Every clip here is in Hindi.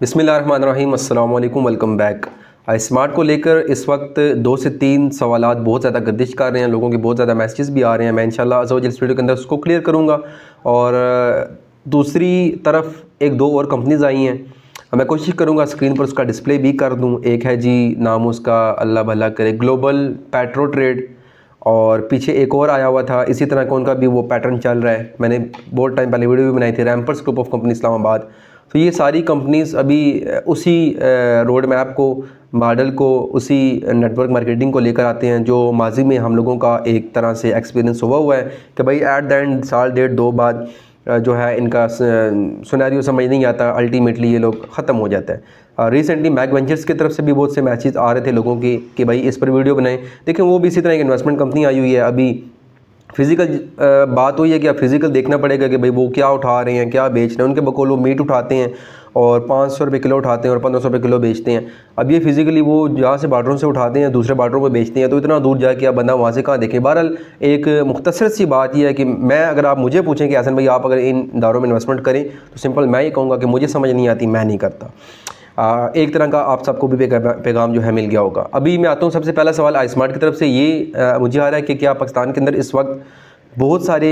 बिस्मिल्लाहिर्रहमानिर्रहीम, अस्सलाम वालेकुम, वेलकम बैक। स्मार्ट को लेकर इस वक्त 2 से 3 सवालात बहुत ज़्यादा गर्दिश कर रहे हैं, लोगों के बहुत ज़्यादा मैसेजेस भी आ रहे हैं। मैं इंशाल्लाह अज़्ज़ा वजल इस वीडियो के अंदर उसको क्लियर करूँगा। और दूसरी तरफ एक दो और कंपनीज़ आई हैं, मैं कोशिश करूँगा स्क्रीन पर उसका डिस्प्ले भी कर दूँ। एक है जी, नाम उसका अल्लाह भला करे, ग्लोबल पेट्रो ट्रेड, और पीछे एक और आया हुआ था इसी तरह का, उनका भी वो पैटर्न चल रहा है। मैंने बहुत टाइम पहले वीडियो भी बनाई थी, रैम्पर्स ग्रुप ऑफ कंपनी इस्लामाबाद। तो ये सारी कंपनीज़ अभी उसी रोड मैप को, मॉडल को, उसी नेटवर्क मार्केटिंग को लेकर आते हैं जो माजी में हम लोगों का एक तरह से एक्सपीरियंस हुआ है कि भाई एट द एंड साल डेढ़ दो बाद जो है इनका सिनेरियो समझ नहीं आता, अल्टीमेटली ये लोग ख़त्म हो जाता है। रिसेंटली मैक वेंचर्स की तरफ से भी बहुत से मैसेज आ रहे थे लोगों के कि भाई इस पर वीडियो बनाएं। देखिए वो भी इसी तरह एक इन्वेस्टमेंट कंपनी आई हुई है। अभी फिज़िकल बात हुई है कि अब फिज़िकल देखना पड़ेगा कि भाई वो क्या उठा रहे हैं, क्या बेच रहे हैं। उनके बकौल वो मीट उठाते हैं और 500 रुपये किलो उठाते हैं और 1500 रुपये किलो बेचते हैं। अब ये फिज़िकली वो जहाँ से बार्डरों से उठाते हैं दूसरे बार्डरों पर बेचते हैं, तो इतना दूर जाके अब बंदा वहाँ से कहाँ देखें। बहरहाल एक मुख्तसर सी बात यह है कि मैं, अगर आप मुझे पूछें कि हसन भाई आप अगर इन दारों में इन्वेस्टमेंट करें, तो सिंपल मैं ये कहूँगा कि मुझे समझ नहीं आती, मैं नहीं करता। एक तरह का आप सबको भी पैगाम जो है मिल गया होगा। अभी मैं आता हूँ, सबसे पहला सवाल आईस्मार्ट की तरफ से ये मुझे आ रहा है कि क्या पाकिस्तान के अंदर इस वक्त बहुत सारे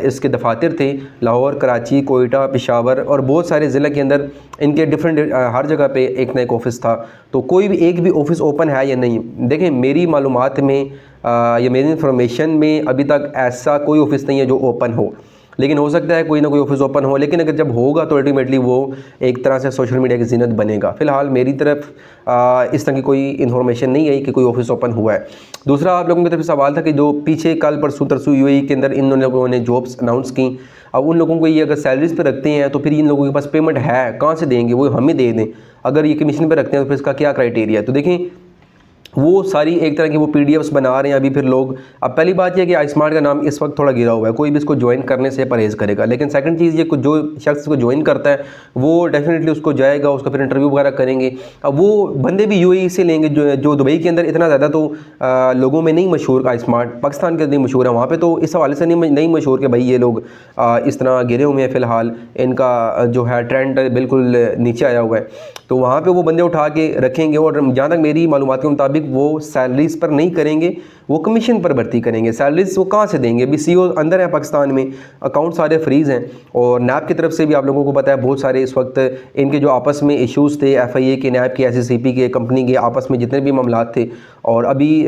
इसके दफातर थे, लाहौर, कराची, कोयटा, पेशावर और बहुत सारे ज़िले के अंदर इनके डिफरेंट हर जगह पे एक ना एक ऑफ़िस था। तो कोई भी एक भी ऑफ़िस ओपन है या नहीं? देखें, मेरी मालूमात में या मेरी इन्फॉर्मेशन में अभी तक ऐसा कोई ऑफ़िस नहीं है जो ओपन हो, लेकिन हो सकता है कोई ना कोई ऑफिस ओपन हो। लेकिन अगर जब होगा तो अल्टीमेटली वो एक तरह से सोशल मीडिया की ज़ीनत बनेगा। फ़िलहाल मेरी तरफ इस तरह की कोई इन्फॉर्मेशन नहीं आई कि कोई ऑफिस ओपन हुआ है। दूसरा, आप लोगों की तरफ सवाल था कि जो पीछे कल परसों तरसों यूएई के अंदर इन लोगों ने जॉब्स अनाउंस की, अब उन लोगों को ये अगर सैलरीज पे रखते हैं तो फिर इन लोगों के पास पेमेंट है कहाँ से देंगे? वो हमें दे दें। अगर ये कमीशन पे रखते हैं तो फिर इसका क्या क्राइटेरिया है? तो देखें, वो सारी एक तरह की वो पीडीएफ्स बना रहे हैं अभी फिर लोग। अब पहली बात यह कि आईस्मार्ट का नाम इस वक्त थोड़ा गिरा हुआ है, कोई भी इसको ज्वाइन करने से परहेज़ करेगा। लेकिन सेकंड चीज़ ये, जो शख्स इसको ज्वाइन करता है वो डेफिनेटली उसको जाएगा, उसका फिर इंटरव्यू वगैरह करेंगे। अब वो बंदे भी यूएई से लेंगे जो दुबई के अंदर इतना ज़्यादा तो लोगों में नहीं मशहूर। आईस्मार्ट पाकिस्तान के अंदर नहीं मशहूर है, वहाँ पर तो इस हवाले से नहीं मशहूर कि भाई ये लोग इस तरह गिरे हुए हैं। फ़िलहाल इनका जो है ट्रेंड बिल्कुल नीचे आया हुआ है, तो वहाँ पे वो बंदे उठा के रखेंगे। और जहाँ तक मेरी मालूमात के मुताबिक वो सैलरीज़ पर नहीं करेंगे, वो कमीशन पर भर्ती करेंगे। सैलरीज़ वो कहाँ से देंगे? अभी सीईओ अंदर है पाकिस्तान में, अकाउंट सारे फ्रीज़ हैं। और नैब की तरफ से भी आप लोगों को पता है बहुत सारे इस वक्त इनके जो आपस में इश्यूज़ थे, एफआईए के, नैब के, एसएससीपी के, कंपनी के आपस में जितने भी मामलात थे, और अभी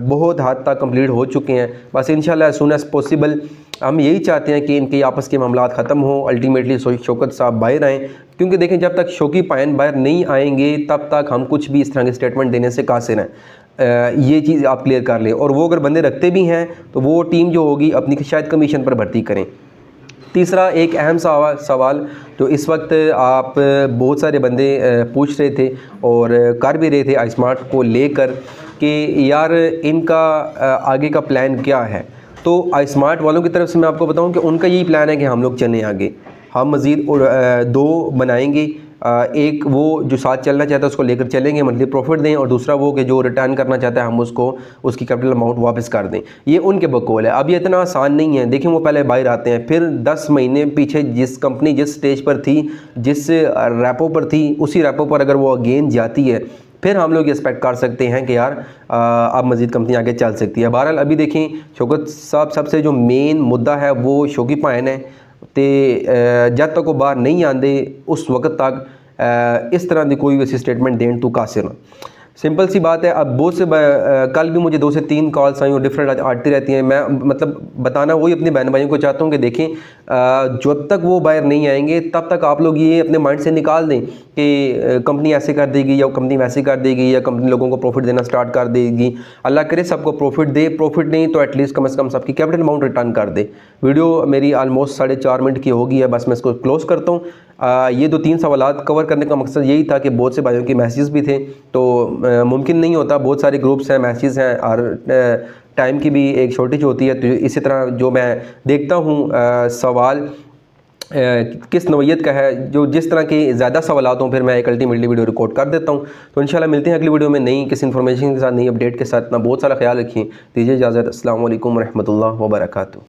बहुत हद तक कंप्लीट हो चुके हैं। बस इंशाल्लाह एज़ सून एज़ पॉसिबल हम यही चाहते हैं कि इनके आपस के मामलात ख़त्म हों, अल्टीमेटली शौकत साहब बाहर आएँ। क्योंकि देखें, जब तक शौकी पायन बाहर नहीं आएंगे तब तक हम कुछ भी इस तरह के स्टेटमेंट देने से कासिर हैं। ये चीज़ आप क्लियर कर लें। और वो अगर बंदे रखते भी हैं तो वो टीम जो होगी अपनी शायद कमीशन पर भर्ती करें। तीसरा, एक अहम सवाल जो इस वक्त आप बहुत सारे बंदे पूछ रहे थे और कर भी रहे थे आईस्मार्ट को लेकर कि यार इनका आगे का प्लान क्या है। तो आईस्मार्ट वालों की तरफ से मैं आपको बताऊं कि उनका यही प्लान है कि हम लोग चलें आगे, हम मज़ीद दो बनाएंगे। एक वो जो साथ चलना चाहता है उसको लेकर चलेंगे, मंथली प्रॉफिट दें, और दूसरा वो कि जो रिटर्न करना चाहता है हम उसको उसकी कैपिटल अमाउंट वापस कर दें। ये उनके बकौल है। अब ये इतना आसान नहीं है। देखें, वो पहले बाहर आते हैं, फिर 10 महीने पीछे जिस कंपनी जिस स्टेज पर थी, जिस रैपो पर थी, उसी रैपो पर अगर वो अगेन जाती है, फिर हम लोग एक्सपेक्ट कर सकते हैं कि यार अब मज़ीद कंपनी आगे चल सकती है। बहरहाल अभी देखें, शौकत साहब सबसे जो मेन मुद्दा है वो शौकी पायन है, तो जब तक वो बाहर नहीं आते उस वक्त तक इस तरह की कोई वैसी स्टेटमेंट दें तो कासिर ना। सिंपल सी बात है। अब बहुत से कल भी मुझे 2 से 3 कॉल्स आई और डिफरेंट आती रहती हैं। मैं मतलब बताना वही अपने बहन भाइयों को चाहता हूँ कि देखें, जब तक वो बाहर नहीं आएंगे तब तक आप लोग ये अपने माइंड से निकाल दें कि कंपनी ऐसे कर देगी या कंपनी वैसे कर देगी या कंपनी लोगों को प्रॉफिट देना स्टार्ट कर देगी। अल्लाह करे सबको प्रॉफिट दे, प्रॉफिट नहीं तो एटलीस्ट कम से कम सबकी कैपिटल अमाउंट रिटर्न कर दे। वीडियो मेरी ऑलमोस्ट 4.5 मिनट की होगी है, बस मैं इसको क्लोज़ करता हूँ। ये 2-3 सवालात कवर करने का मकसद यही था कि बहुत से भाइयों के मैसेज भी थे, तो मुमकिन नहीं होता, बहुत सारे ग्रुप्स हैं, मैसेज हैं, और टाइम की भी एक शॉर्टेज होती है। तो इसी तरह जो मैं देखता हूँ सवाल किस नौइयत का है, जो जिस तरह के ज़्यादा सवालात हों, फिर मैं एक अल्टीमेटली वीडियो रिकॉर्ड कर देता हूँ। तो इंशाल्लाह मिलते हैं अगली वीडियो में नई किसी इन्फॉर्मेशन के साथ, नई अपडेट के साथ। अपना बहुत सारा ख्याल रखिए। दीजिए इजाज़त। अस्सलाम वालेकुम रहमतुल्लाहि व बरकातहू।